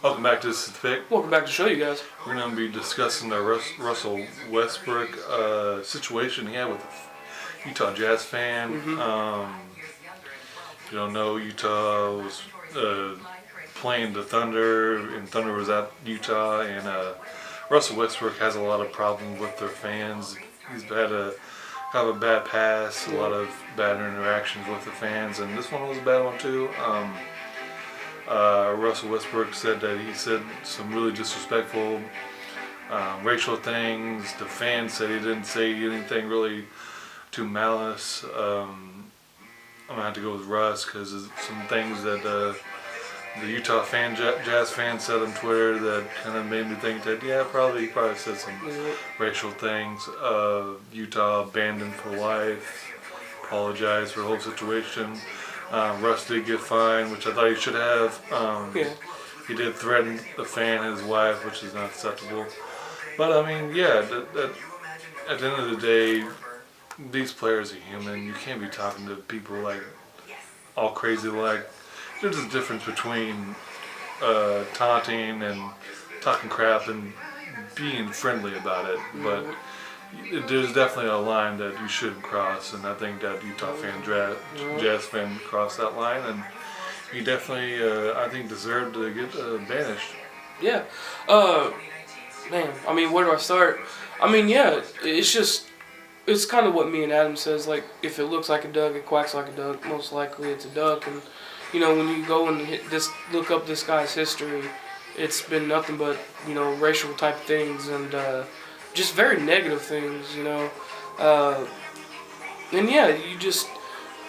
Welcome back to This Is the Pick. Welcome back to the show, you guys. We're going to be discussing the Russell Westbrook situation he had with the Utah Jazz fan. If you don't know, Utah was playing the Thunder, and Thunder was at Utah, and Russell Westbrook has a lot of problems with their fans. He's had a bad past, a lot of bad interactions with the fans, and this one was a bad one too. Russell Westbrook said that he said some really disrespectful racial things. The fans said he didn't say anything really too malice. I'm going to have to go with Russ because some things that the Utah Jazz fans said on Twitter that kind of made me think that, he probably said some racial things. Utah banned him for life, apologized for the whole situation. Russ did get fined, which I thought he should have. He did threaten the fan and his wife, which is not acceptable. But I mean, at the end of the day, these players are human. You can't be talking to people like all crazy. Like, there's a difference between taunting and talking crap and being friendly about it. But there's definitely a line that you shouldn't cross, and I think that Utah Jazz fan crossed that line, and he definitely, I think, deserved to get banished. Yeah. Man, I mean, where do I start? I mean, it's kind of what me and Adam says, like, if it looks like a duck, it quacks like a duck, most likely it's a duck. And, when you go and look up this guy's history, it's been nothing but, racial type things and just very negative things, and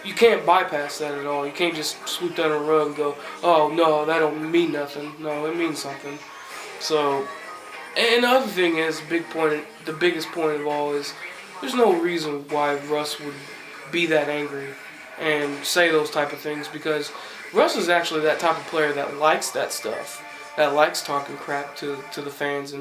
you can't bypass that at all. You can't just sweep that on the rug and go, oh no, that don't mean nothing. No, it means something. So, and the other thing is, the biggest point of all is, there's no reason why Russ would be that angry and say those type of things, because Russ is actually that type of player that likes that stuff, that likes talking crap to the fans,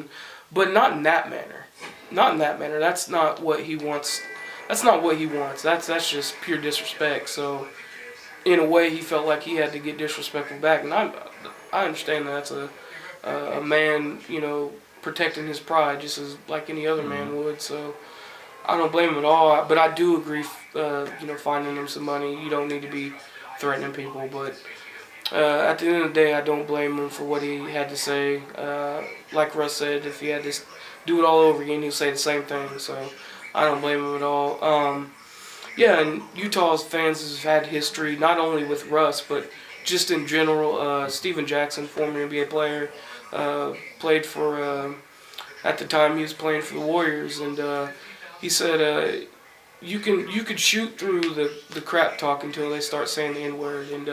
but not in that manner. Not in that manner. That's not what he wants. That's not what he wants. That's just pure disrespect. So, in a way, he felt like he had to get disrespectful back, and I understand that that's a man, protecting his pride just as like any other man would. So, I don't blame him at all. But I do agree, finding him some money. You don't need to be threatening people, but at the end of the day, I don't blame him for what he had to say. Like Russ said, if he had to do it all over again, he'd say the same thing. So I don't blame him at all. And Utah's fans have had history, not only with Russ, but just in general. Steven Jackson, former NBA player, played for, at the time he was playing for the Warriors, and he said, you could shoot through the crap talk until they start saying the N-word. And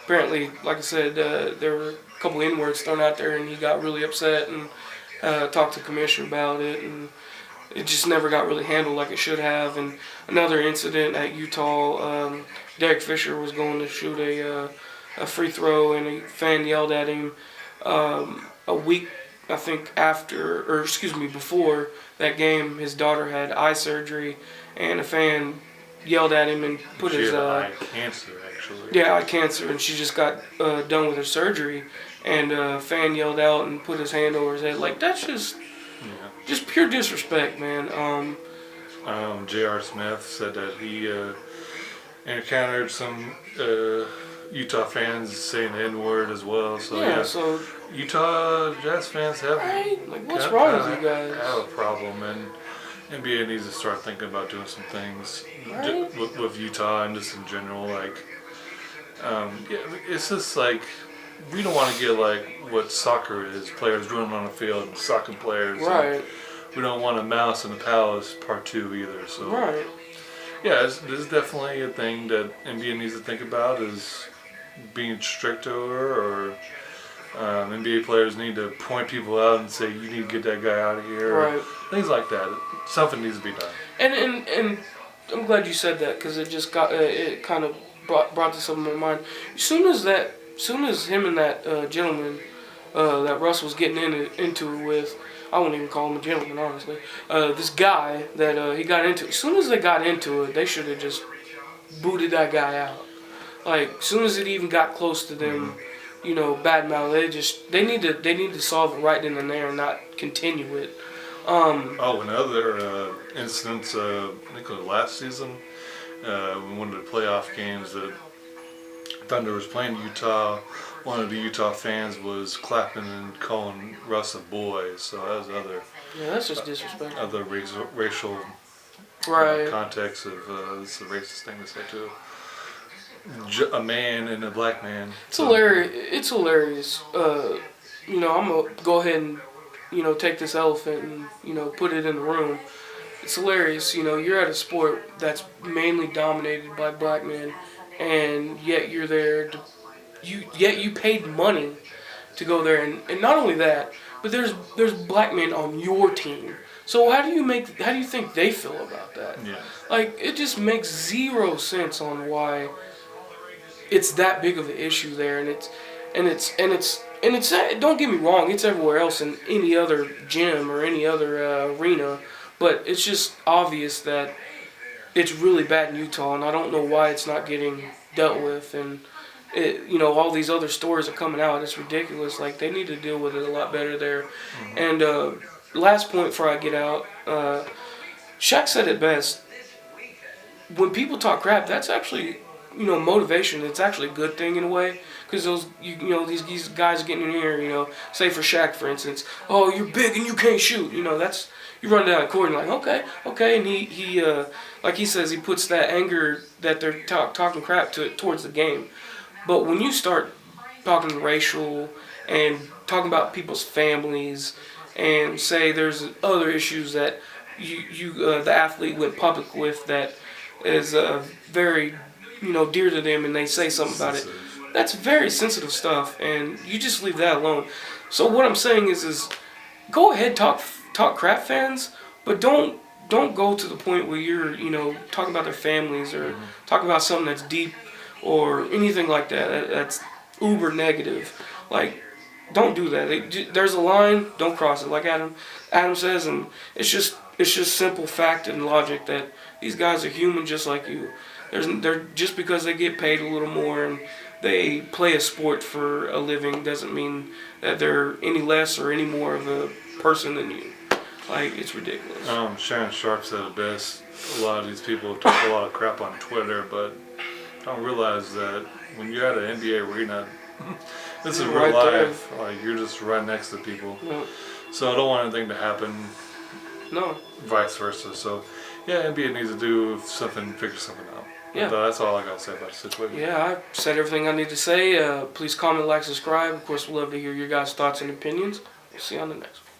apparently, like I said, there were a couple N-words thrown out there, and he got really upset and talked to the commissioner about it, and it just never got really handled like it should have. And another incident at Utah, Derek Fisher was going to shoot a free throw, and a fan yelled at him a week, I think, before that game. His daughter had eye surgery, and a fan yelled at him and put his eye cancer, actually. Yeah, eye cancer, and she just got done with her surgery, and a fan yelled out and put his hand over his head. Like, that's just pure disrespect, man. J.R. Smith said that he encountered some Utah fans saying the N-word as well. So so Utah Jazz fans have what's wrong with you guys? Have a problem, and NBA needs to start thinking about doing some things with Utah and just in general. Like, it's just like, we don't want to get like what soccer is, players running on the field and soccer players. Right. We don't want a Mouse in the Palace Part 2 either. So right. This is definitely a thing that NBA needs to think about, is being stricter, or NBA players need to point people out and say, you need to get that guy out of here. Right. Things like that. Something needs to be done. And I'm glad you said that, because it just got it kind of brought this up in my mind. As soon as him and that gentleman that Russ was getting into it with, I wouldn't even call him a gentleman, honestly. This guy that he got into, as soon as they got into it, they should have just booted that guy out. Like, as soon as it even got close to them badmouth. They need to solve it right then and there and not continue it. Another instance, I think it was last season, in one of the playoff games that Thunder was playing Utah. One of the Utah fans was clapping and calling Russ a boy, so that was Yeah, that's just disrespect. other racial Right. context of it's a racist thing to say too. A man and a black man. It's hilarious. It's hilarious. I'm gonna go ahead and take this elephant and put it in the room. It's hilarious. You're at a sport that's mainly dominated by black men, and yet you're there. Yet you paid money to go there, and not only that, but there's black men on your team. So how do you think they feel about that? Yeah. Like, it just makes zero sense on why it's that big of an issue there, and it's don't get me wrong, it's everywhere else in any other gym or any other arena, but it's just obvious that it's really bad in Utah, and I don't know why it's not getting dealt with. And all these other stories are coming out. It's ridiculous. Like, they need to deal with it a lot better there. Mm-hmm. And last point before I get out, Shaq said it best. When people talk crap, that's actually motivation. It's actually a good thing in a way, because these guys are getting in here. Say for Shaq, for instance, oh, you're big and you can't shoot. That's, you run down the court and like, okay, and he like he says, he puts that anger that they're talking crap towards the game. But when you start talking racial and talking about people's families, and say there's other issues that the athlete went public with that is very dear to them, and they say something about it, that's very sensitive stuff, and you just leave that alone. So what I'm saying is go ahead, talk crap, fans, but don't go to the point where you're talking about their families or talk about something that's deep or anything like that. That's uber negative. Like, don't do that. There's a line, don't cross it, like Adam says, and it's just simple fact and logic that these guys are human just like you. They're just because they get paid a little more and they play a sport for a living doesn't mean that they're any less or any more of a person than you. Like, it's ridiculous. Shannon Sharp said it best. A lot of these people talk a lot of crap on Twitter, but don't realize that when you're at an NBA arena, this is real life. Like, you're just right next to people. Yeah. So I don't want anything to happen. No. Vice versa. So, yeah, NBA needs to do something, figure something out. Yeah. But that's all I got to say about the situation. Yeah, I've said everything I need to say. Please comment, like, subscribe. Of course, we'd love to hear your guys' thoughts and opinions. See you on the next one.